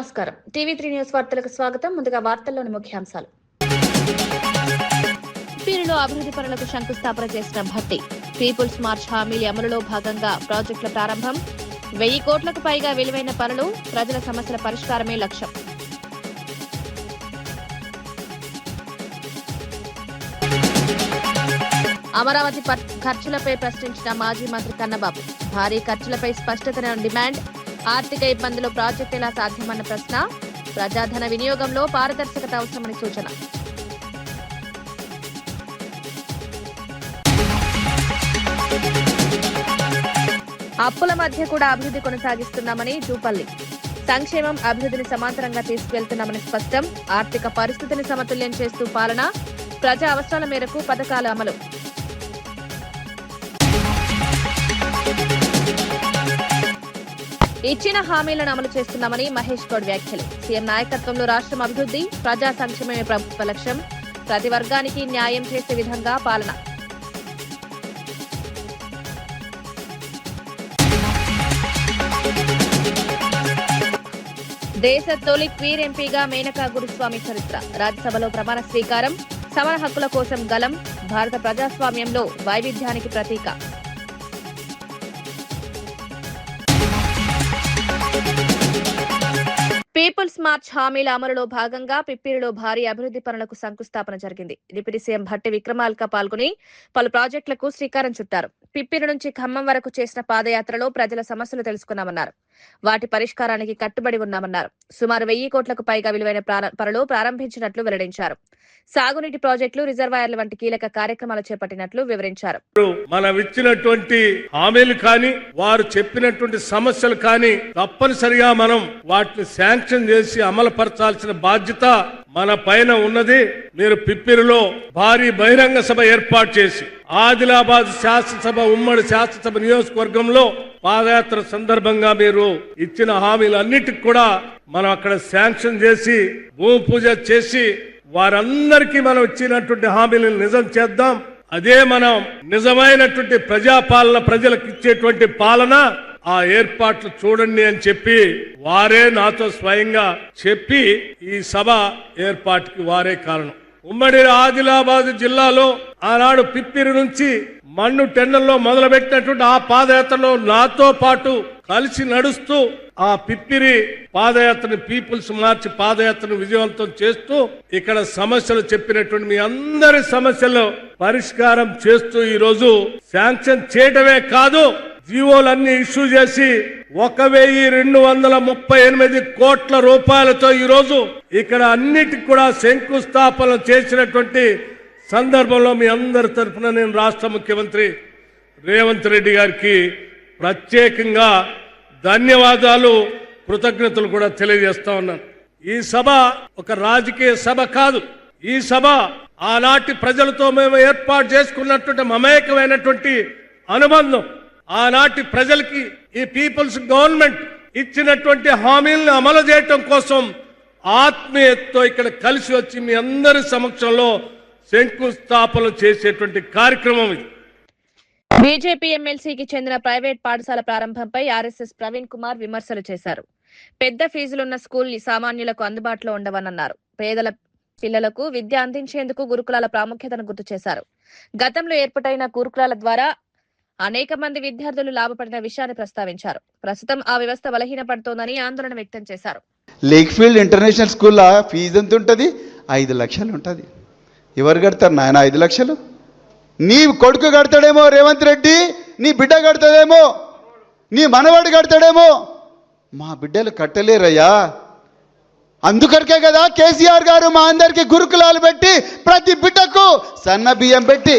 నమస్కారం. టీవీ3 న్యూస్ వార్తలకు స్వాగతం. ముందుగా వార్తల్లోని ముఖ్యాంశాలు. పీరులో అభివృద్ధి పనులకు శంకుస్థాపన చేసిన భట్టి. పీపుల్స్ మార్చ్ హామీల అమలులో భాగంగా ప్రాజెక్టుల ప్రారంభం. 1000 కోట్లకు పైగా విలువైన పనులు. ప్రజల సమస్యల పరిష్కారమే లక్ష్యం. అమరావతి ఖర్చులపై ప్రశ్నించిన మాజీ మంత్రి కన్నబాబు. భారీ ఖర్చులపై స్పష్టతను డిమాండ్. ఆర్థిక ఇబ్బందులు ప్రాజెక్టు ఎలా సాధ్యమన్న ప్రశ్న. ప్రజాధన వినియోగంలో పారదర్శకత అవసరమని సూచన. అప్పుల మధ్య కూడా అభివృద్ధి కొనసాగిస్తున్నామని జూపల్లి. సంక్షేమం అభివృద్ధిని సమాంతరంగా తీసుకువెళ్తున్నామని స్పష్టం. ఆర్థిక పరిస్థితిని సమతుల్యం చేస్తూ పాలన. ప్రజా అవసరాల మేరకు పథకాల అమలు. ఇచ్చిన హామీలను అమలు చేస్తున్నామని మహేష్ గౌడ్ వ్యాఖ్యలు. సీఎం నాయకత్వంలో రాష్ట్రం అభివృద్ధి, ప్రజా సంక్షేమమే ప్రభుత్వ లక్ష్యం. ప్రతి వర్గానికి న్యాయం చేసే విధంగా పాలన. దేశ తొలి క్వీర్ ఎంపీగా మేనకా గురుస్వామి చరిత్ర. రాజ్యసభలో ప్రమాణ స్వీకారం. సమాన హక్కుల కోసం గలం. భారత ప్రజాస్వామ్యంలో వైవిధ్యానికి ప్రతీక. పీపుల్స్ మార్చ్ హామీల అమలులో భాగంగా పిప్పిరిలో భారీ అభివృద్ధి పనులకు శంకుస్థాపన జరిగింది. డిప్యూటీ సీఎం భట్టి విక్రమార్క పాల్గొని పలు ప్రాజెక్టులకు శ్రీకారం చుట్టారు. పిప్పిరి నుంచి ఖమ్మం వరకు చేసిన పాదయాత్రలో ప్రజల సమస్యలు తెలుసుకున్నామన్నారు. వాటి పరిష్కారానికి కట్టుబడి ఉన్నామన్నారు. సుమారు 1000 కోట్లకు పైగా విలువైన పనులు ప్రారంభించినట్లు వెల్లడించారు. సాగునీటి ప్రాజెక్టులు, రిజర్వాయర్ల వంటి కీలక కార్యక్రమాలు చేపట్టినట్లు వివరించారు. మనం ఇచ్చినటువంటి హామీలు కానీ, వారు చెప్పినటువంటి సమస్యలు కానీ తప్పనిసరిగా మనం వాటిని శాంక్షన్ చేసి అమలుపరచాల్సిన బాధ్యత మన పైన ఉన్నది. మీరు పిప్పిరిలో భారీ బహిరంగ సభ ఏర్పాటు చేసి ఆదిలాబాద్ శాసనసభ ఉమ్మడి శాసనసభ నియోజకవర్గంలో పాదయాత్ర సందర్భంగా మీరు ఇచ్చిన హామీలన్నిటికి కూడా మనం అక్కడ శాంక్షన్ చేసి భూమి పూజ చేసి వారందరికీ మనం ఇచ్చినటువంటి హామీలను నిజం చేద్దాం. అదే మనం నిజమైనటువంటి ప్రజాపాలన, ప్రజలకు ఇచ్చేటువంటి పాలన. ఆ ఏర్పాట్లు చూడండి అని చెప్పి వారే నాతో స్వయంగా చెప్పి ఈ సభ ఏర్పాటుకి వారే కారణం. ఉమ్మడి ఆదిలాబాద్ జిల్లాలో ఆనాడు పిప్పిరి నుంచి మన్ను టెండర్లో మొదలుపెట్టినటువంటి ఆ పాదయాత్రలో నాతో పాటు కలిసి నడుస్తూ ఆ పిప్పిరి పాదయాత్రని, పీపుల్స్ మార్చ్ పాదయాత్రను విజయవంతం చేస్తూ ఇక్కడ సమస్యలు చెప్పినటువంటి మీ అందరి సమస్యలు పరిష్కారం చేస్తూ ఈ రోజు శాంక్షన్ చేయడమే కాదు, జీవోలన్నీ ఇష్యూ చేసి 1238 కోట్ల రూపాయలతో ఈ రోజు ఇక్కడ అన్నిటికి కూడా శంకుస్థాపన చేసినటువంటి సందర్భంలో మీ అందరి తరఫున నేను రాష్ట్ర ముఖ్యమంత్రి రేవంత్ రెడ్డి గారికి ప్రత్యేకంగా ధన్యవాదాలు, కృతజ్ఞతలు కూడా తెలియజేస్తా ఉన్నాను. ఈ సభ ఒక రాజకీయ సభ కాదు. ఈ సభ ఆనాటి ప్రజలతో మేము ఏర్పాటు చేసుకున్నటువంటి మమేకమైనటువంటి అనుబంధం. ఆనాటి ప్రజలకి ఈ పీపుల్స్ గవర్నమెంట్ ఇచ్చినటువంటి హామీలను అమలు చేయటం కోసం ఆత్మీయతతో ఇక్కడ కలిసి వచ్చి మీ అందరి సమక్షంలో శంకుస్థాపన చేసేటువంటి కార్యక్రమం ఇది. బీజేపీ ఎమ్మెల్సీకి చెందిన ప్రైవేట్ పాఠశాల ప్రారంభంపై ఆర్ఎస్ఎస్ ప్రవీణ్ కుమార్ విమర్శలు చేశారు. పెద్ద ఫీజులున్న స్కూల్ సామాన్యులకు అందుబాటులో ఉండవన్నారు. పేదల పిల్లలకు విద్య అందించేందుకు గురుకులాల ప్రాముఖ్యతను గుర్తు చేశారు. గతంలో ఏర్పాటైన గురుకులాల ద్వారా అనేక మంది విద్యార్థులు లాభపడిన విషయాన్ని ప్రస్తావించారు. ప్రస్తుతం ఆ వ్యవస్థ బలహీనపడుతోందని ఆందోళన వ్యక్తం చేశారు. లేక్ఫీల్డ్ ఇంటర్నేషనల్ స్కూల్లో ఫీజు ఎంత ఉంటుంది? 5 లక్షలు ఉంటుంది. ఎవరు కడతారు నాయన 5 లక్షలు? నీ కొడుకు కడతాడేమో రేవంత్ రెడ్డి, నీ బిడ్డ కడతాడేమో, నీ మనవాడు కడతాడేమో, మా బిడ్డలు కట్టలేరయ్యా. అందుకరికే కదా కేసీఆర్ గారు మా అందరికీ గురుకులాలు పెట్టి ప్రతి బిడ్డకు సన్న బియ్యం పెట్టి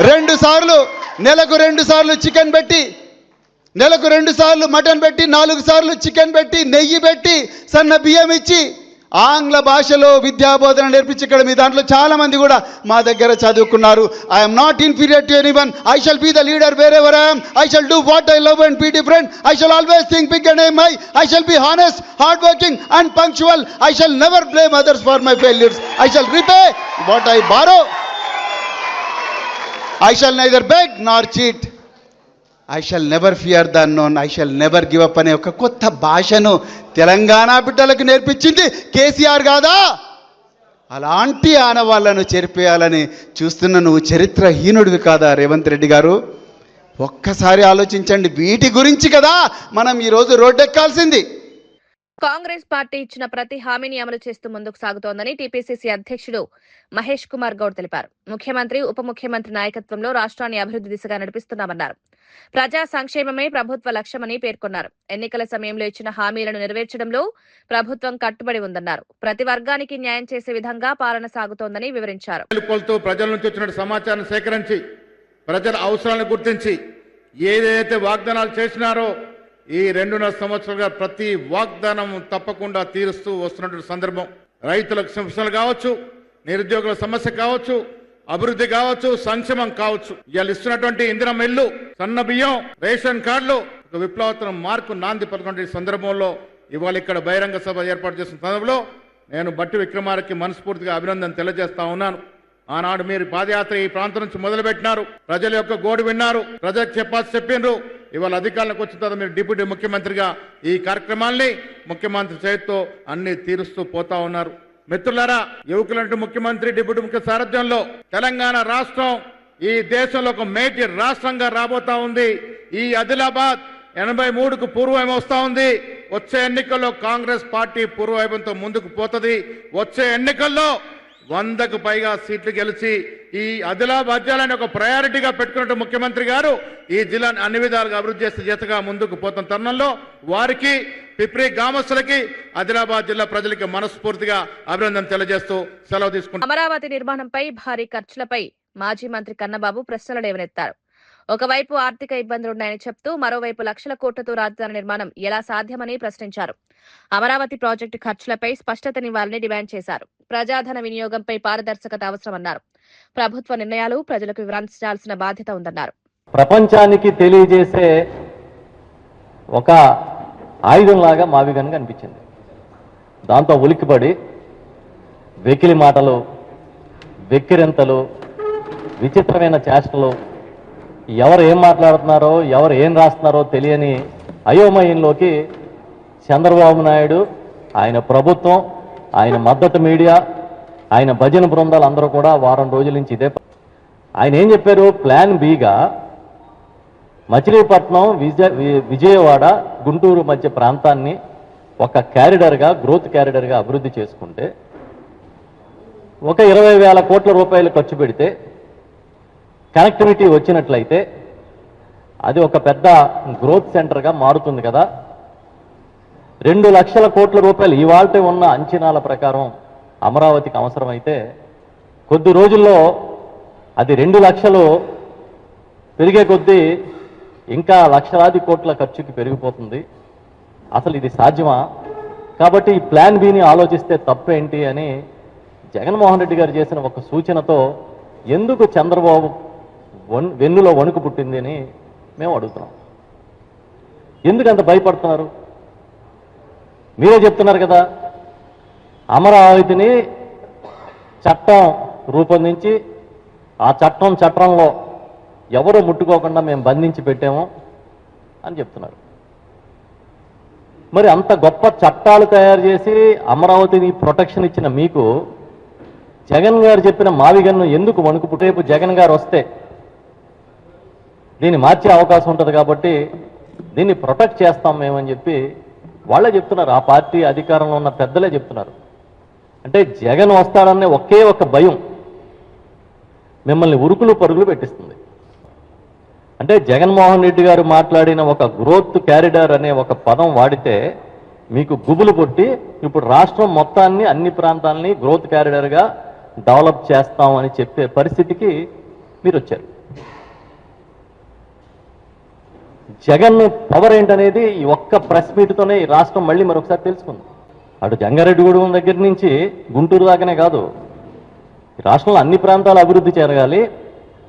2 సార్లు నెలకు 2 సార్లు చికెన్ పెట్టి, నెలకు 2 సార్లు మటన్ పెట్టి, 4 సార్లు చికెన్ పెట్టి, నెయ్యి పెట్టి, సన్న బియ్యం ఇచ్చి ఆంగ్ల భాషలో విద్యాబోధన నేర్పించి ఇక్కడ మీ దాంట్లో చాలా మంది కూడా మా దగ్గర చదువుకున్నారు. I'm not inferior to anyone. I shall be the leader wherever I am. I shall do what I love and be different. I shall always think big and aim high. I shall be honest, hard working and punctual. I shall never blame others for my failures. I shall repay what I borrow. I shall neither beg nor cheat. I shall never fear the unknown, I shall never give up అనే ఒక కొత్త భాషను తెలంగాణ బిడ్డలకు నేర్పించింది కేసీఆర్ కాదా? అలాంటి ఆనవాళ్లను చెరిపేయాలని చూస్తున్న నువ్వు చరిత్రహీనుడివి కాదా రేవంత్ రెడ్డి గారు? ఒక్కసారి ఆలోచించండి. వీటి గురించి కదా మనం ఈరోజు రోడ్డెక్కాల్సింది. కాంగ్రెస్ పార్టీ ఇచ్చిన ప్రతి హామీని అమలు చేస్తూ ముందుకు సాగుతోందని టీపీసీసీ అధ్యక్షుడు మహేష్ కుమార్ గౌడ్ తెలిపారు. ముఖ్యమంత్రి, ఉప ముఖ్యమంత్రి నాయకత్వంలో రాష్ట్రాన్ని అభివృద్ధి దిశగా నడిపిస్తున్నామన్నారు. ప్రజా సంక్షేమమే ప్రభుత్వ లక్ష్యమని పేర్కొన్నారు. ఎన్నికల సమయంలో ఇచ్చిన హామీలను నెరవేర్చడంలో ప్రభుత్వం కట్టుబడి ఉందన్నారు. ప్రతి వర్గానికి న్యాయం చేసే విధంగా పాలన సాగుతోందని వివరించారు. ప్రజల నుంచి వచ్చిన సమాచారం సేకరించి ప్రజల అవసరాలను గుర్తించి ఏదైతే వాగ్దానాలు చేసినారో ఈ 2.5 సంవత్సరాలుగా ప్రతి వాగ్దానం తప్పకుండా తీరుస్తూ వస్తున్నటువంటి సందర్భం. రైతులకు సమస్యలు కావచ్చు, నిరుద్యోగుల సమస్య కావచ్చు, అభివృద్ధి కావచ్చు, సంక్షేమం కావచ్చు, ఇవాళ ఇస్తున్నటువంటి ఇందిరమ్మ ఇల్లు, సన్న బియ్యం, రేషన్ కార్డులు ఒక విప్లవాత్మక మార్పు నాంది పలుకున్న సందర్భంలో ఇవాళ ఇక్కడ బహిరంగ సభ ఏర్పాటు చేసిన సందర్భంలో నేను బట్టి విక్రమార్కకి మనస్ఫూర్తిగా అభినందన తెలియజేస్తా ఉన్నాను. ఆనాడు మీరు పాదయాత్ర ఈ ప్రాంతం నుంచి మొదలుపెట్టినారు, ప్రజల యొక్క గోడు విన్నారు, ప్రజలకు చెప్పిండ్రు. ఇవాళ అధికారులకు వచ్చిన తర్వాత మీరు డిప్యూటీ ముఖ్యమంత్రిగా ఈ కార్యక్రమాల్ని ముఖ్యమంత్రి చేతితో అన్ని తీరుస్తూ పోతా ఉన్నారు. మిత్రులారా, యువకులంటూ ముఖ్యమంత్రి, డిప్యూటీ ముఖ్య సారథ్యంలో తెలంగాణ రాష్ట్రం ఈ దేశంలో ఒక మేటి రాష్ట్రంగా రాబోతా ఉంది. ఈ ఆదిలాబాద్ 83కు పూర్వవైపు వస్తా ఉంది. వచ్చే ఎన్నికల్లో కాంగ్రెస్ పార్టీ పూర్వవైపుతో ముందుకు పోతుంది. వచ్చే ఎన్నికల్లో 100కు పైగా సీట్లు గెలిచి ఈ ఆదిలాబాద్ జిల్లాని ఒక ప్రయారిటీగా పెట్టుకున్నట్టు ముఖ్యమంత్రి గారు ఈ జిల్లాను అన్ని విధాలుగా అభివృద్ధి చేసే జతగా ముందుకు పోతున్న తరుణంలో వారికి, పిప్రి గ్రామస్తులకి, ఆదిలాబాద్ జిల్లా ప్రజలకి మనస్ఫూర్తిగా అభినందన తెలియజేస్తూ సెలవు తీసుకుంటారు. అమరావతి నిర్మాణంపై భారీ ఖర్చులపై మాజీ మంత్రి కన్నబాబు ప్రశ్నలు లేవనెత్తారు. ఒకవైపు ఆర్థిక ఇబ్బందులున్నాయని చెప్తూ మరోవైపు లక్షల కోట్లతో రాజధాని నిర్మాణం ఎలా సాధ్యమని ప్రశ్నించారు. అమరావతి ప్రాజెక్టు ఖర్చులపై స్పష్టతనివ్వాలని డిమాండ్ చేశారు. ప్రజాధన వినియోగంపై పారదర్శకత అవసరమన్నారు. ప్రభుత్వ నిర్ణయాలు ప్రజలకు వివరించాల్సిన బాధ్యత ఉందన్నారు. ప్రపంచానికి తెలియజేసే ఒక ఆయుధంలాగా మావిగన్ కనిపించింది. దాంతో ఉలిక్కిపడి వెకిలి మాటలు, వెక్కిరింతలు, విచిత్రమైన చేష్టలు, ఎవరు ఏం మాట్లాడుతున్నారో, ఎవరు ఏం రాస్తున్నారో తెలియని అయోమయంలోకి చంద్రబాబు నాయుడు, ఆయన ప్రభుత్వం, ఆయన మద్దతు మీడియా, ఆయన భజన బృందాలు అందరూ కూడా వారం రోజుల నుంచి ఇదే. ఆయన ఏం చెప్పారు? ప్లాన్ బిగా మచిలీపట్నం, విజయవాడ, గుంటూరు మధ్య ప్రాంతాన్ని ఒక క్యారిడర్గా, గ్రోత్ క్యారిడర్గా అభివృద్ధి చేసుకుంటే ఒక 20,000 కోట్ల రూపాయలు ఖర్చు పెడితే కనెక్టివిటీ వచ్చినట్లయితే అది ఒక పెద్ద గ్రోత్ సెంటర్గా మారుతుంది కదా. 2 లక్షల కోట్ల రూపాయలు ఇవాళ ఉన్న అంచనాల ప్రకారం అమరావతికి అవసరమైతే కొద్ది రోజుల్లో అది 2 లక్షలు పెరిగే కొద్దీ ఇంకా లక్షలాది కోట్ల ఖర్చుకి పెరిగిపోతుంది. అసలు ఇది సాధ్యమా? కాబట్టి ఈ ప్లాన్ బిని ఆలోచిస్తే తప్పేంటి అని జగన్మోహన్ రెడ్డి గారు చేసిన ఒక సూచనతో ఎందుకు చంద్రబాబు వెన్నులో వణుకు పుట్టింది అని మేము అడుగుతున్నాం. ఎందుకు అంత భయపడుతున్నారు? మీరే చెప్తున్నారు కదా, అమరావతిని చట్టం రూపొందించి ఆ చట్టంలో ఎవరు ముట్టుకోకుండా మేము బంధించి పెట్టాము అని చెప్తున్నారు. మరి అంత గొప్ప చట్టాలు తయారు చేసి అమరావతిని ప్రొటెక్షన్ ఇచ్చిన మీకు జగన్ గారు చెప్పిన మావిగన్ను ఎందుకు వణుకు పుట్టేపు? జగన్ గారు వస్తే దీన్ని మార్చే అవకాశం ఉంటుంది కాబట్టి దీన్ని ప్రొటెక్ట్ చేస్తాం మేమని చెప్పి వాళ్ళే చెప్తున్నారు. ఆ పార్టీ అధికారంలో ఉన్న పెద్దలే చెప్తున్నారు. అంటే జగన్ వస్తాడనే ఒకే ఒక భయం మిమ్మల్ని ఉరుకులు పరుగులు పెట్టిస్తుంది. అంటే జగన్మోహన్ రెడ్డి గారు మాట్లాడిన ఒక గ్రోత్ క్యారిడార్ అనే ఒక పదం వాడితే మీకు గుబులు పుట్టి ఇప్పుడు రాష్ట్రం మొత్తాన్ని, అన్ని ప్రాంతాలని గ్రోత్ క్యారిడార్గా డెవలప్ చేస్తామని చెప్పే పరిస్థితికి మీరు వచ్చారు. జగన్ పవర్ ఏంటనేది ఈ ఒక్క ప్రెస్ మీట్తోనే ఈ రాష్ట్రం మళ్ళీ మరొకసారి తెలుసుకుంది. అటు జంగారెడ్డిగూడెం దగ్గర నుంచి గుంటూరు దాకానే కాదు, ఈ రాష్ట్రంలో అన్ని ప్రాంతాలు అభివృద్ధి జరగాలి,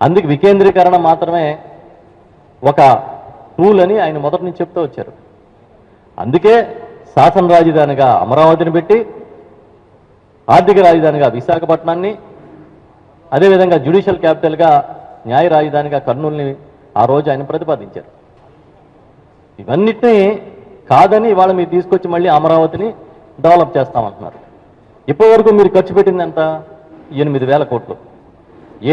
అందుకు వికేంద్రీకరణ మాత్రమే ఒక టూల్ అని ఆయన మొదటి నుంచి చెప్తూ వచ్చారు. అందుకే శాసన రాజధానిగా అమరావతిని పెట్టి, ఆర్థిక రాజధానిగా విశాఖపట్నాన్ని, అదేవిధంగా జ్యుడిషియల్ క్యాపిటల్గా న్యాయ రాజధానిగా కర్నూలుని ఆ రోజు ఆయన ప్రతిపాదించారు. ఇవన్నిటినీ కాదని ఇవాళ మీరు తీసుకొచ్చి మళ్ళీ అమరావతిని డెవలప్ చేస్తామంటున్నారు. ఇప్పటి వరకు మీరు ఖర్చు పెట్టింది ఎంత? 8,000 కోట్లు.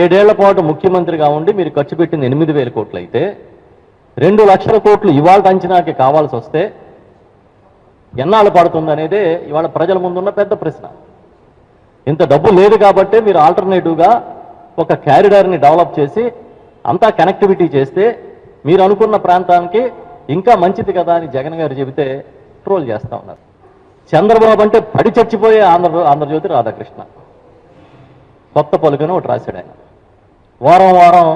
7 ఏళ్ల పాటు ముఖ్యమంత్రిగా ఉండి మీరు ఖర్చు పెట్టింది 8,000 కోట్లు అయితే 2 లక్షల కోట్లు ఇవాళ అంచనాకి కావాల్సి వస్తే ఎన్నాళ్ళు పడుతుంది అనేదే ఇవాళ ప్రజల ముందున్న పెద్ద ప్రశ్న. ఇంత డబ్బు లేదు కాబట్టే మీరు ఆల్టర్నేటివ్గా ఒక క్యారిడార్ని డెవలప్ చేసి అంతా కనెక్టివిటీ చేస్తే మీరు అనుకున్న ప్రాంతానికి ఇంకా మంచిది కదా అని జగన్ గారు చెబితే ట్రోల్ చేస్తూ ఉన్నారు. చంద్రబాబు అంటే పడి చచ్చిపోయే ఆంధ్రజ్యోతి రాధాకృష్ణ కొత్త పలుకుని ఒకటి రాశాడు ఆయన. వారం వారం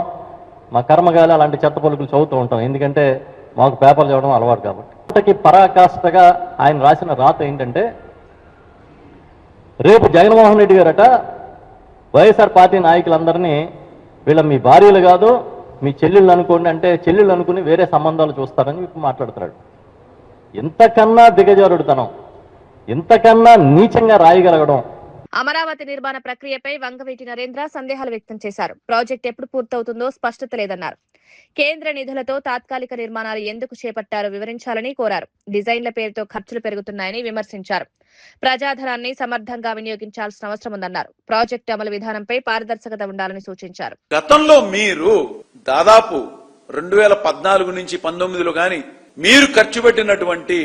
మా కర్మగాలి అలాంటి చెత్త పలుకులు చదువుతూ ఉంటాం, ఎందుకంటే మాకు పేపర్లు చదవడం అలవాటు కాబట్టి. పరాకాష్ఠగా ఆయన రాసిన రాత ఏంటంటే, రేపు జగన్మోహన్ రెడ్డి గారట వైఎస్ఆర్ పార్టీ నాయకులందరినీ వీళ్ళ మీ భార్యలు కాదు మీ చెల్లెళ్ళు అనుకోండి అంటే చెల్లెళ్ళు అనుకుని వేరే సంబంధాలు చూస్తారని మాట్లాడుతున్నాడు. ఇంతకన్నా దిగజారుడుతనం, ఇంతకన్నా నీచంగా రాయగలగడం. అమరావతి నిర్మాణ ప్రక్రియపై వంగవీటి నరేంద్ర సందేహాలు వ్యక్తం చేశారు. ప్రాజెక్ట్ ఎప్పుడు పూర్తవుతుందో స్పష్టత లేదన్నారు. కేంద్ర నిధులతో తాత్కాలిక నిర్మాణాలు ఎందుకు చేపట్టారో వివరించాలని కోరారు. డిజైన్ల పేరుతో ఖర్చులు పెరుగుతున్నాయని విమర్శించారు. ప్రజాధనాన్ని సమర్థంగా వినియోగించాల్సిన అవసరం ఉందన్నారు. ప్రాజెక్టు అమలు విధానంపై పారదర్శకత ఉండాలని సూచించారు. గతంలో మీరు దాదాపు 2014 నుంచి 19లో గాని మీరు ఖర్చు పెట్టినటువంటి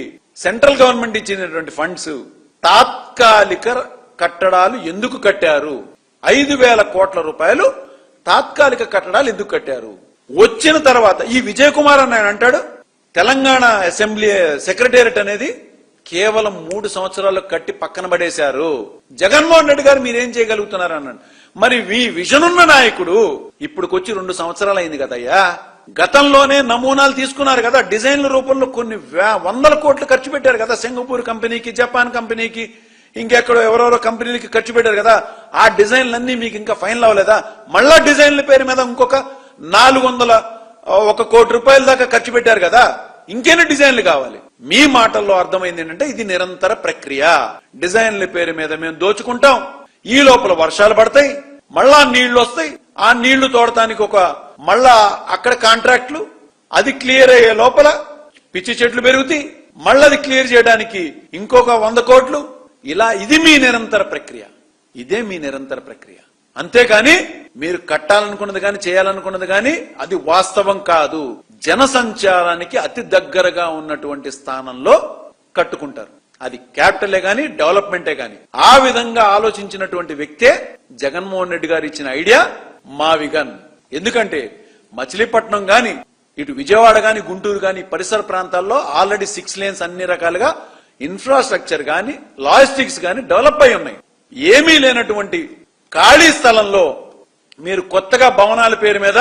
సెంట్రల్ గవర్నమెంట్ ఇచ్చినటువంటి ఫండ్స్ తాత్కాలిక కట్టడాలు ఎందుకు కట్టారు? 5,000 కోట్ల రూపాయలు తాత్కాలిక కట్టడాలు ఎందుకు కట్టారు? వచ్చిన తర్వాత ఈ విజయ్ కుమార్ అని ఆయన అంటాడు, తెలంగాణ అసెంబ్లీ సెక్రటేరియట్ అనేది కేవలం 3 సంవత్సరాలు కట్టి పక్కన పడేశారు. జగన్మోహన్ రెడ్డి గారు మీరేం చేయగలుగుతున్నారు అన్నాడు. మరి మీ విజన్ ఉన్న నాయకుడు ఇప్పుడుకొచ్చి 2 సంవత్సరాలు అయింది కదయ్యా. గతంలోనే నమూనాలు తీసుకున్నారు కదా, డిజైన్ల రూపంలో కొన్ని 100 కోట్లు ఖర్చు పెట్టారు కదా. సింగపూర్ కంపెనీకి, జపాన్ కంపెనీకి, ఇంకెక్కడో ఎవరెవరో కంపెనీలకి ఖర్చు పెట్టారు కదా. ఆ డిజైన్లన్నీ మీకు ఇంకా ఫైనల్ అవ్వలేదా? మళ్ళా డిజైన్ల పేరు మీద ఇంకొక 401 కోటి రూపాయల దాకా ఖర్చు పెట్టారు కదా. ఇంకెన్ని డిజైన్లు కావాలి? మీ మాటల్లో అర్థమైంది ఏంటంటే ఇది నిరంతర ప్రక్రియ. డిజైన్ల పేరు మీద మేము దోచుకుంటాం, ఈ లోపల వర్షాలు పడతాయి, మళ్ళా నీళ్లు వస్తాయి, ఆ నీళ్లు తోడటానికి మళ్ళా అక్కడ కాంట్రాక్ట్లు, అది క్లియర్ అయ్యే లోపల పిచ్చి చెట్లు పెరుగుతాయి, మళ్ళీ అది క్లియర్ చేయడానికి ఇంకొక 100 కోట్లు. ఇలా ఇది మీ నిరంతర ప్రక్రియ, ఇదే మీ నిరంతర ప్రక్రియ. అంతేకాని మీరు కట్టాలనుకున్నది కానీ చేయాలనుకున్నది కానీ అది వాస్తవం కాదు. జనసంచారానికి అతి దగ్గరగా ఉన్నటువంటి స్థానంలో కట్టుకుంటారు. అది క్యాపిటలే గాని డెవలప్మెంటే గాని. ఆ విధంగా ఆలోచించినటువంటి వ్యక్తే జగన్మోహన్ రెడ్డి గారు ఇచ్చిన ఐడియా మా విగన్. ఎందుకంటే మచిలీపట్నం గాని, ఇటు విజయవాడ గాని, గుంటూరు గాని పరిసర ప్రాంతాల్లో ఆల్రెడీ 6 లేన్స్ అన్ని రకాలుగా ఇన్ఫ్రాస్ట్రక్చర్ గాని, లాజిస్టిక్స్ గాని డెవలప్ అయి ఉన్నాయి. ఏమీ లేనటువంటి ఖాళీ స్థలంలో మీరు కొత్తగా భవనాల పేరు మీద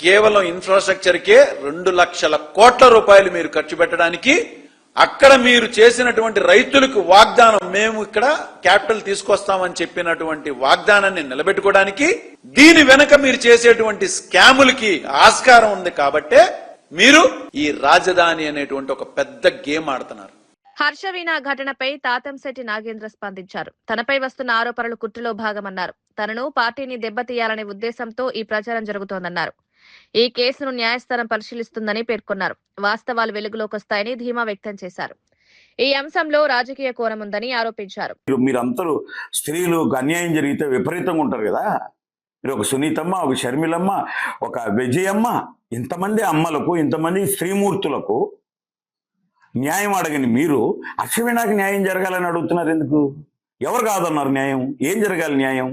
కేవలం ఇన్ఫ్రాస్ట్రక్చర్ కే 2 లక్షల కోట్ల రూపాయలు మీరు ఖర్చు పెట్టడానికి, అక్కడ మీరు చేసినటువంటి రైతులకు వాగ్దానం, మేము ఇక్కడ క్యాపిటల్ తీసుకొస్తామని చెప్పినటువంటి వాగ్దానాన్ని నిలబెట్టుకోవడానికి, దీని వెనక మీరు చేసేటువంటి స్కాములకి ఆస్కారం ఉంది కాబట్టే మీరు ఈ రాజధాని అనేటువంటి ఒక పెద్ద గేమ్ ఆడుతున్నారు. హర్షవీణ ఘటనపై తాతంశెట్టి నాగేంద్ర స్పందించారు. తనపై వస్తున్న ఆరోపణలు కుట్రలో భాగమన్నారు. తనను పార్టీని దెబ్బతీయాలనే ఉద్దేశంతో ఈ ప్రచారం జరుగుతోందన్నారు. ఈ కేసును న్యాయస్థానం పరిశీలిస్తుందని పేర్కొన్నారు. వాస్తవాలు వెలుగులోకి వస్తాయని ధీమా వ్యక్తం చేశారు. ఈ అంశంలో రాజకీయ కోణం ఉందని ఆరోపించారు. మీరందరూ స్త్రీలు అన్యాయం జరిగితే విపరీతంగా ఉంటారు కదా. మీరు ఒక సునీతమ్మ, ఒక షర్మిలమ్మ, ఒక విజయమ్మ, ఇంతమంది అమ్మలకు, ఇంతమంది స్త్రీమూర్తులకు న్యాయం అడగని మీరు హర్షవీణకి న్యాయం జరగాలని అడుగుతున్నారు ఎందుకు? ఎవరు కాదన్నారు న్యాయం? ఏం జరగాలి న్యాయం?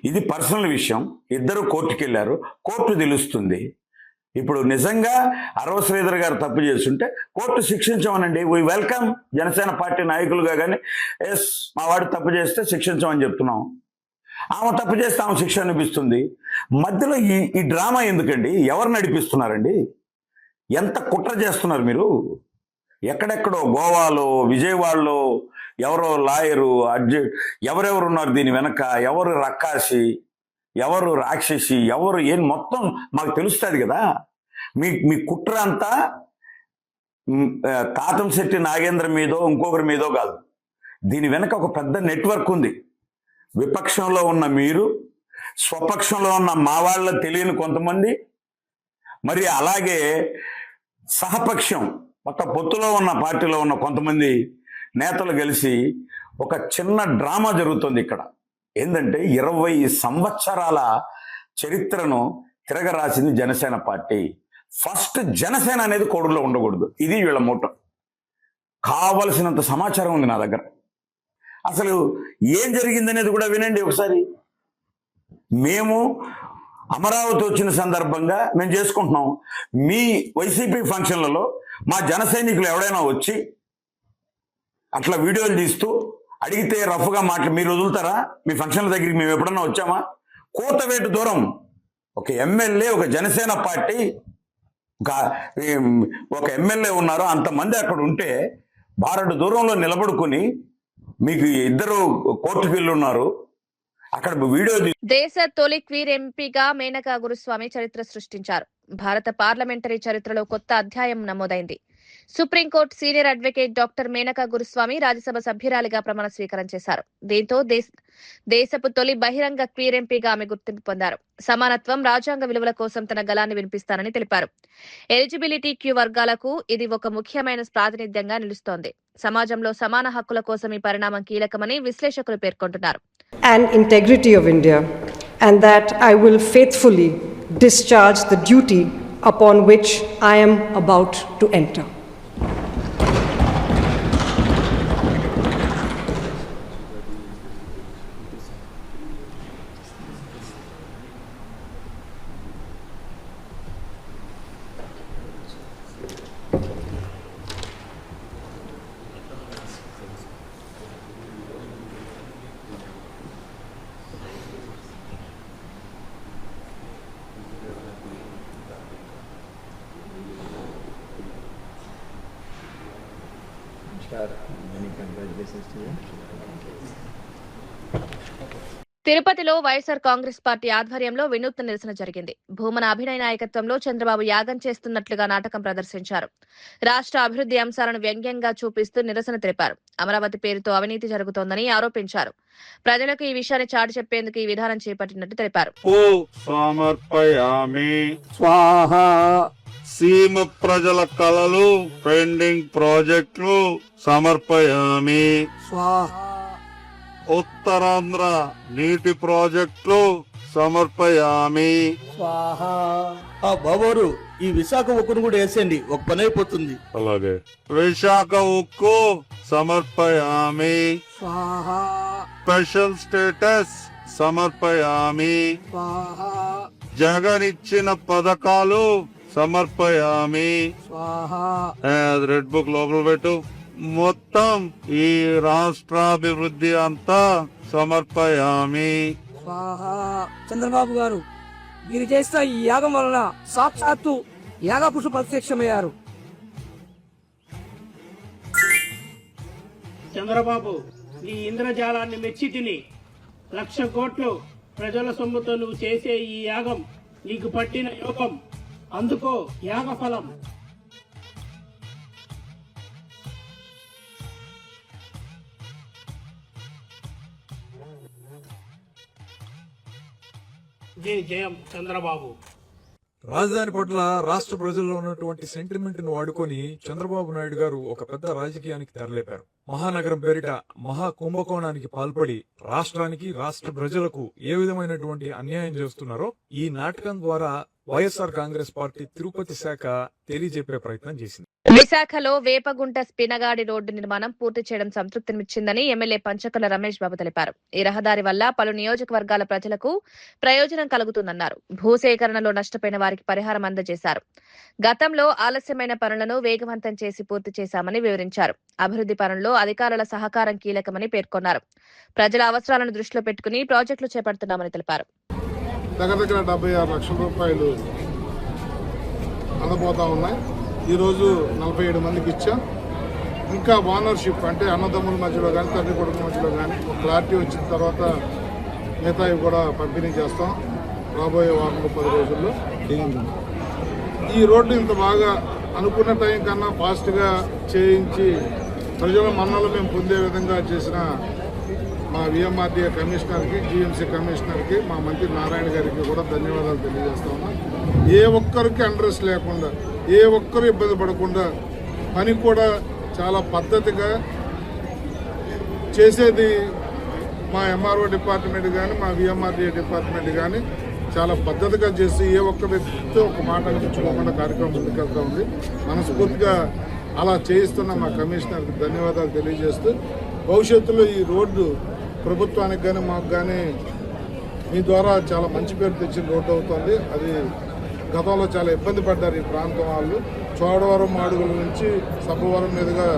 ఇది పర్సనల్ విషయం. ఇద్దరు కోర్టుకు వెళ్ళారు, కోర్టు తెలుస్తుంది. ఇప్పుడు నిజంగా అరవ శ్రీధర్ గారు తప్పు చేస్తుంటే కోర్టు శిక్షించమనండి. We welcome. జనసేన పార్టీ నాయకులుగా కానీ ఎస్ మా వాడు తప్పు చేస్తే శిక్షించమని చెప్తున్నాం. ఆమె తప్పు చేస్తే ఆమె శిక్ష అనిపిస్తుంది. మధ్యలో ఈ డ్రామా ఎందుకండి? ఎవరు నడిపిస్తున్నారండి? ఎంత కుట్ర చేస్తున్నారు మీరు? ఎక్కడెక్కడో గోవాలో, విజయవాడలో ఎవరో లాయరు, ఎవరెవరు ఉన్నారు దీని వెనక? ఎవరు రక్కాసి, ఎవరు రాక్షసి, ఎవరు ఏం మొత్తం మాకు తెలుస్తుంది కదా. మీ కుట్ర అంతా తాతంశెట్టి నాగేంద్ర మీదో ఇంకొకరి మీదో కాదు. దీని వెనక ఒక పెద్ద నెట్వర్క్ ఉంది. విపక్షంలో ఉన్న మీరు, స్వపక్షంలో ఉన్న మా వాళ్ళ తెలియని కొంతమంది, మరి అలాగే సహపక్షం పక్క పొత్తులో ఉన్న పార్టీలో ఉన్న కొంతమంది నేతలు కలిసి ఒక చిన్న డ్రామా జరుగుతుంది ఇక్కడ. ఏంటంటే 20 సంవత్సరాల చరిత్రను తిరగరాసింది జనసేన పార్టీ. ఫస్ట్ జనసేన అనేది కోడులో ఉండకూడదు, ఇది వీళ్ళ మోటో. కావలసినంత సమాచారం ఉంది నా దగ్గర. అసలు ఏం జరిగిందనేది కూడా వినండి ఒకసారి. మేము అమరావతి వచ్చిన సందర్భంగా మేము చేసుకుంటున్నాం. మీ వైసీపీ ఫంక్షన్లలో మా జన సైనికులు ఎవడైనా వచ్చి అట్లా వీడియోలు తీస్తూ అడిగితే రఫ్గా మీరు వదులుతారా? మీ ఫంక్షన్ల దగ్గరికి మేము ఎప్పుడన్నా వచ్చామా? కోతవేటు దూరం ఒక ఎమ్మెల్యే, ఒక జనసేన పార్టీ ఒక ఎమ్మెల్యే ఉన్నారు, అంతమంది అక్కడ ఉంటే బారడు దూరంలో నిలబడుకుని మీకు 2 కోర్టుకు వెళ్ళి ఉన్నారు. అక్కడ వీడియో దేశ తొలి క్వీర్ ఎంపీగా మేనకా గురుస్వామి చరిత్ర సృష్టించారు. భారత పార్లమెంటరీ చరిత్రలో కొత్త అధ్యాయం నమోదైంది. Supreme court senior advocate doctor Maneka గురుస్వామి రాజ్యసభ సభ్యురాలిగా ప్రమాణ స్వీకారం చేశారు. దీంతో దేశపు తొలి బహిరంగ క్వీర్ ఎంపీగా ఆమె గుర్తింపు పొందారు. సమానత్వం, రాజ్యాంగ విలువల కోసం తన గళాన్ని వినిపిస్తానని తెలిపారు. ఎలిజిబిలిటీ క్యూ వర్గాలకు ఇది ఒక ముఖ్యమైన ప్రాతినిధ్యంగా నిలుస్తోంది. సమాజంలో సమాన హక్కుల కోసం ఈ పరిణామం కీలకమని విశ్లేషకులు పేర్కొంటున్నారు. And integrity of India, and that I will faithfully discharge the duty upon which I am about to enter. తిరుపతిలో వైఎస్ఆర్ కాంగ్రెస్ పార్టీ ఆధ్వర్యంలో వినూత్న నిరసన జరిగింది. భూమన అభినయ నాయకత్వంలో చంద్రబాబు యాగం చేస్తున్నట్లుగా నాటకం ప్రదర్శించారు. రాష్ట్ర అభివృద్ధి అంశాలను వ్యంగ్యంగా చూపిస్తూ నిరసన తెలిపారు. అమరావతి పేరుతో అవినీతి జరుగుతోందని ఆరోపించారు. ప్రజలకు ఈ విషయాన్ని చాటి చెప్పేందుకు ఈ విధానం చేపట్టినట్టు తెలిపారు. సీమ ప్రజల కలలు, పెండింగ్ ప్రాజెక్టులు సమర్పయామి. ఉత్తరాంధ్ర నీటి ప్రాజెక్టులు సమర్పయామి. బాబోరు, ఈ విశాఖ ఉక్కును కూడా వేసేయండి, ఒక పని అయిపోతుంది. అలాగే విశాఖ ఉక్కు సమర్పయామి. స్పెషల్ స్టేటస్ సమర్పయామి. జగన్ ఇచ్చిన పథకాలు సమర్పయామి. రెడ్ బుక్ లోపల పెట్టు. మొత్తం ఈ రాష్ట్రాభివృద్ధి అంతా సమర్పయామి. చంద్రబాబు గారు, మీరు చేసిన ఈ యాగం వలన సాక్షాత్తు యాగపురుషు ప్రత్యక్షమయ్యారు. చంద్రబాబు, నీ ఇంద్రజాలాన్ని మెచ్చి తిని 1,00,000 కోట్లు ప్రజల సొమ్ముతో నువ్వు చేసే ఈ యాగం నీకు పట్టిన యోగం. అందుకో యాగ ఫలం. జయం చంద్రబాబు. రాజధాని పట్ల రాష్ట్ర ప్రజల్లో ఉన్నటువంటి సెంటిమెంట్ ను వాడుకొని చంద్రబాబు నాయుడు గారు ఒక పెద్ద రాజకీయానికి తెరలేపారు. మహానగరం పేరిట మహా కుంభకోణానికి పాల్పడి రాష్ట్రానికి, రాష్ట్ర ప్రజలకు ఏ విధమైనటువంటి అన్యాయం చేస్తున్నారో ఈ నాటకం ద్వారా వైఎస్ఆర్ కాంగ్రెస్ పార్టీ తిరుపతి శాఖ తెలియజెప్పే ప్రయత్నం చేసింది. విశాఖలో వేపగుంట స్పినగాడి రోడ్డు నిర్మాణం పూర్తి చేయడం సంతృప్తినిచ్చిందని ఎమ్మెల్యే పంచకల రమేష్ బాబు తెలిపారు. ఈ రహదారి వల్ల పలు నియోజకవర్గాల ప్రజలకు ప్రయోజనం కలుగుతుందన్నారు. భూసేకరణలో నష్టపోయిన వారికి పరిహారం అందజేశారు. గతంలో ఆలస్యమైన పనులను వేగవంతం చేసి పూర్తి చేశామని వివరించారు. అభివృద్ధి పనుల్లో అధికారుల సహకారం కీలకమని పేర్కొన్నారు. ప్రజల అవసరాలను దృష్టిలో పెట్టుకుని ప్రాజెక్టులు చేపడుతున్నామని తెలిపారు. దగ్గర 76 లక్షల రూపాయలు అందబోతా ఉన్నాయి. ఈరోజు 47 మందికి ఇచ్చాం. ఇంకా ఓనర్షిప్ అంటే అన్నదమ్ముల మధ్యలో కానీ, తండ్రి కొడుకు మధ్యలో కానీ ఒక క్లారిటీ వచ్చిన తర్వాత మిగతావి కూడా పంపిణీ చేస్తాం రాబోయే వారంలో 10 రోజుల్లో. ఈ రోడ్డు ఇంత బాగా అనుకున్న టైం కన్నా ఫాస్ట్గా చేయించి ప్రజల మన్నలు మేము పొందే విధంగా చేసిన మా విఎంఆర్డీఏ కమిషనర్కి, జీఎంసీ కమిషనర్కి, మా మంత్రి నారాయణ గారికి కూడా ధన్యవాదాలు తెలియజేస్తా ఉన్నాం. ఏ ఒక్కరికి అండ్రెస్ లేకుండా ఏ ఒక్కరు ఇబ్బంది పడకుండా పని కూడా చాలా పద్ధతిగా చేసేది మా ఎంఆర్ఓ డిపార్ట్మెంట్ కానీ మా విఎంఆర్డీఏ డిపార్ట్మెంట్ కానీ చాలా పద్ధతిగా చేసి ఏ ఒక్క వ్యక్తితో ఒక మాట అనిపించుకోకుండా కార్యక్రమం ముందుకెళ్తా ఉంది. మనస్ఫూర్తిగా అలా చేయిస్తున్న మా కమిషనర్కి ధన్యవాదాలు తెలియజేస్తూ భవిష్యత్తులో ఈ రోడ్డు ప్రభుత్వానికి కానీ మాకు కానీ మీ ద్వారా చాలా మంచి పేరు తెచ్చిన రోడ్డు అవుతుంది. అది గతంలో చాలా ఇబ్బంది పడ్డారు ఈ ప్రాంతం వాళ్ళు. చోడవరం మాడుగుల నుంచి సబ్బవరం మీదుగా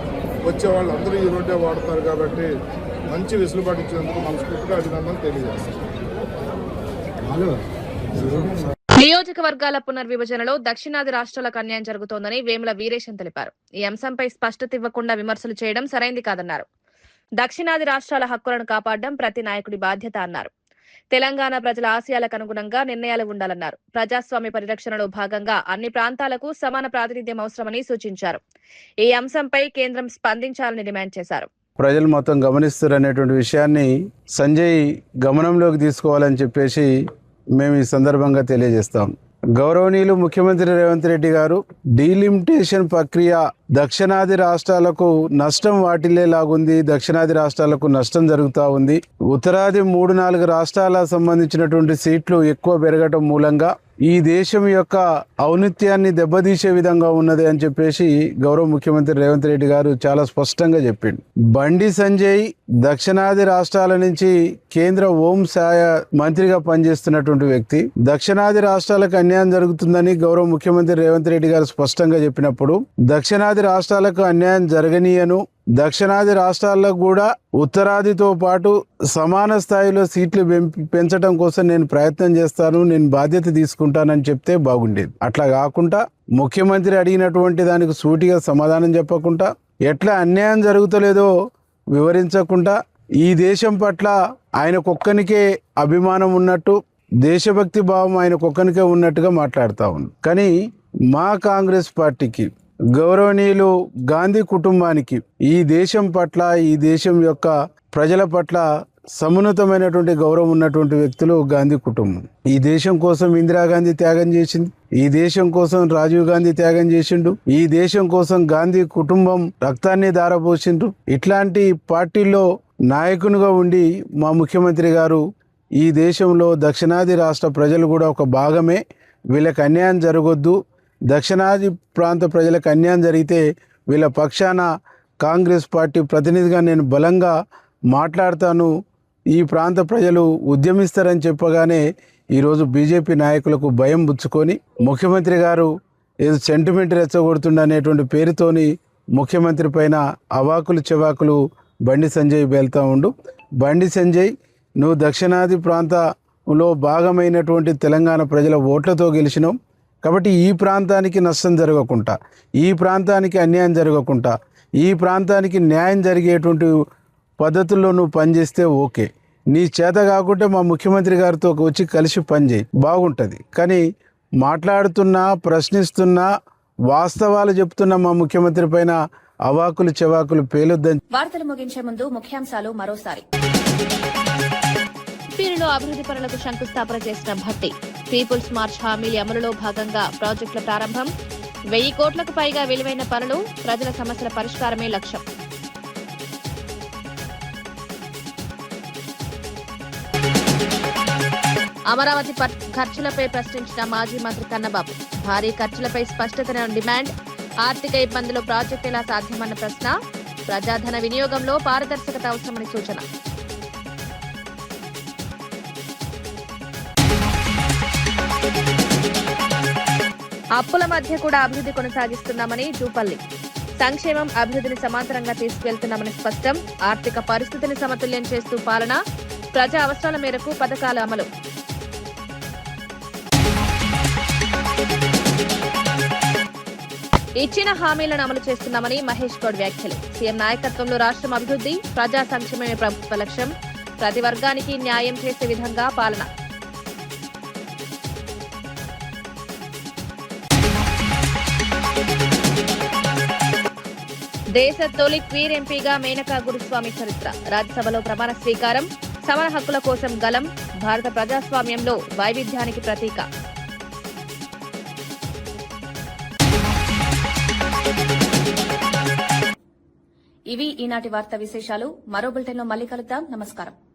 వచ్చే వాళ్ళు అందరూ ఈ రోడ్డే వాడతారు కాబట్టి మంచి వెసులుబాటు ఇచ్చినందుకు మనస్ఫూర్తిగా అభినందనలు తెలియజేస్తారు. నియోజకవర్గాల పునర్విభజనలో దక్షిణాది రాష్ట్రాలకు అన్యాయం జరుగుతోందని వేముల వీరేశం తెలిపారు. ఈ అంశంపై స్పష్టత ఇవ్వకుండా విమర్శలు చేయడం సరైంది కాదన్నారు. దక్షిణాది రాష్ట్రాల హక్కులను కాపాడడం ప్రతి నాయకుడి బాధ్యత అన్నారు. తెలంగాణ ప్రజల ఆశయాలకు అనుగుణంగా నిర్ణయాలు ఉండాలన్నారు. ప్రజాస్వామ్య పరిరక్షణలో భాగంగా అన్ని ప్రాంతాలకు సమాన ప్రాతినిధ్యం అవసరమని సూచించారు. ఈ అంశంపై కేంద్రం స్పందించాలని డిమాండ్ చేశారు. ప్రజలు మొత్తం గమనిస్తారు అనేటువంటి విషయాన్ని సంజయ్ గమనంలోకి తీసుకోవాలని చెప్పేసి మేము ఈ సందర్భంగా తెలియజేస్తాం. గౌరవనీయులు ముఖ్యమంత్రి రేవంత్ రెడ్డి గారు డీలిమిటేషన్ ప్రక్రియ దక్షిణాది రాష్ట్రాలకు నష్టం వాటిల్లేలాగుంది. దక్షిణాది రాష్ట్రాలకు నష్టం జరుగుతూ ఉంది. ఉత్తరాది 3-4 రాష్ట్రాలకు సంబంధించినటువంటి సీట్లు ఎక్కువ పెరగటం మూలంగా ఈ దేశం యొక్క ఔన్నత్యాన్ని దెబ్బతీసే విధంగా ఉన్నది అని చెప్పేసి గౌరవ ముఖ్యమంత్రి రేవంత్ రెడ్డి గారు చాలా స్పష్టంగా చెప్పిండు. బండి సంజయ్ దక్షిణాది రాష్ట్రాల నుంచి కేంద్ర హోంశాఖ మంత్రిగా పనిచేస్తున్నటువంటి వ్యక్తి. దక్షిణాది రాష్ట్రాలకు అన్యాయం జరుగుతుందని గౌరవ ముఖ్యమంత్రి రేవంత్ రెడ్డి గారు స్పష్టంగా చెప్పినప్పుడు దక్షిణాది రాష్ట్రాలకు అన్యాయం జరగనీయను, దక్షిణాది రాష్ట్రాల్లో కూడా ఉత్తరాదితో పాటు సమాన స్థాయిలో సీట్లు పెంచడం కోసం నేను ప్రయత్నం చేస్తాను, నేను బాధ్యత తీసుకుంటానని చెప్తే బాగుండేది. అట్లా కాకుండా ముఖ్యమంత్రి అడిగినటువంటి దానికి సూటిగా సమాధానం చెప్పకుండా, ఎట్లా అన్యాయం జరుగుతలేదో వివరించకుండా, ఈ దేశం పట్ల ఆయనకొక్కనికే అభిమానం ఉన్నట్టు, దేశభక్తి భావం ఆయనకొక్కనికే ఉన్నట్టుగా మాట్లాడుతూ ఉంది. కానీ మా కాంగ్రెస్ పార్టీకి, గౌరవనీయులు గాంధీ కుటుంబానికి ఈ దేశం పట్ల, ఈ దేశం యొక్క ప్రజల పట్ల సమున్నతమైనటువంటి గౌరవం ఉన్నటువంటి వ్యక్తులు గాంధీ కుటుంబం. ఈ దేశం కోసం ఇందిరాగాంధీ త్యాగం చేసింది, ఈ దేశం కోసం రాజీవ్ గాంధీ త్యాగం చేసిండు, ఈ దేశం కోసం గాంధీ కుటుంబం రక్తాన్ని ధారపోసిండ్రు. ఇట్లాంటి పార్టీల్లో నాయకునిగా ఉండి మా ముఖ్యమంత్రి గారు ఈ దేశంలో దక్షిణాది రాష్ట్ర ప్రజలు కూడా ఒక భాగమే, వీళ్ళకి అన్యాయం జరగొద్దు, దక్షిణాది ప్రాంత ప్రజలకు అన్యాయం జరిగితే వీళ్ళ పక్షాన కాంగ్రెస్ పార్టీ ప్రతినిధిగా నేను బలంగా మాట్లాడతాను, ఈ ప్రాంత ప్రజలు ఉద్యమిస్తారని చెప్పగానే ఈరోజు బీజేపీ నాయకులకు భయం బుచ్చుకొని ముఖ్యమంత్రి గారు ఏదో సెంటిమెంట్ రెచ్చగొడుతుండనేటువంటి పేరుతోని ముఖ్యమంత్రి పైన అవాకులు చెవాకులు బండి సంజయ్ వెళ్తూ ఉండు. బండి సంజయ్, నువ్వు దక్షిణాది ప్రాంతంలో భాగమైనటువంటి తెలంగాణ ప్రజల ఓట్లతో గెలిచినావు కాబట్టి ఈ ప్రాంతానికి నష్టం జరగకుండా, ఈ ప్రాంతానికి అన్యాయం జరగకుండా, ఈ ప్రాంతానికి న్యాయం జరిగేటువంటి పద్ధతుల్లో నువ్వు పనిచేస్తే ఓకే. నీ చేత కాకుంటే మా ముఖ్యమంత్రి గారితో వచ్చి కలిసి పనిచేయి, బాగుంటుంది. కానీ మాట్లాడుతున్నా, ప్రశ్నిస్తున్నా, వాస్తవాలు చెప్తున్న మా ముఖ్యమంత్రి పైన అవాకులు చెవాకులు పేలొద్దని. వార్తలు ముగించే ముందు ముఖ్యాంశాలు మరోసారి. పిపిలో అభివృద్ధి పనులకు శంకుస్థాపన చేసిన భట్టి. పీపుల్స్ మార్చ్ హామీల అమలులో భాగంగా ప్రాజెక్టుల ప్రారంభం. 1000 కోట్లకు పైగా విలువైన పనులు, ప్రజల సమస్యల పరిష్కారమే లక్ష్యం. అమరావతి ఖర్చులపై ప్రశ్నించిన మాజీ మంత్రి కన్నబాబు. భారీ ఖర్చులపై స్పష్టతను డిమాండ్. ఆర్థిక ఇబ్బందులు ప్రాజెక్టు ఎలా సాధ్యమన్న ప్రశ్న. ప్రజాధన వినియోగంలో పారదర్శకత అవసరమని సూచన. అప్పుల మధ్య కూడా అభివృద్ధి కొనసాగిస్తున్నామని జూపల్లి. సంక్షేమం, అభివృద్ధిని సమాంతరంగా తీసుకువెళ్తున్నామని స్పష్టం. ఆర్థిక పరిస్థితిని సమతుల్యం చేస్తూ పాలన, ప్రజా అవసరాల మేరకు పథకాల అమలు. ఇచ్చిన హామీలను అమలు చేస్తున్నామని మహేష్ గౌడ్ వ్యాఖ్యలు. సీఎం నాయకత్వంలో రాష్ట్రం అభివృద్ధి, ప్రజా సంక్షేమమే ప్రభుత్వ లక్ష్యం. ప్రతి వర్గానికి న్యాయం చేసే విధంగా పాలన. దేశ తొలి క్వీర్ ఎంపీగా మేనకా గురుస్వామి చరిత్ర. రాజ్యసభలో ప్రమాణ స్వీకారం. సమాన హక్కుల కోసం గలం. భారత ప్రజాస్వామ్యంలో వైవిధ్యానికి ప్రతీక. ఇవి ఈనాటి వార్తా విశేషాలు. మరో బులెటిన్లో మళ్ళీ కలుద్దాం. నమస్కారం.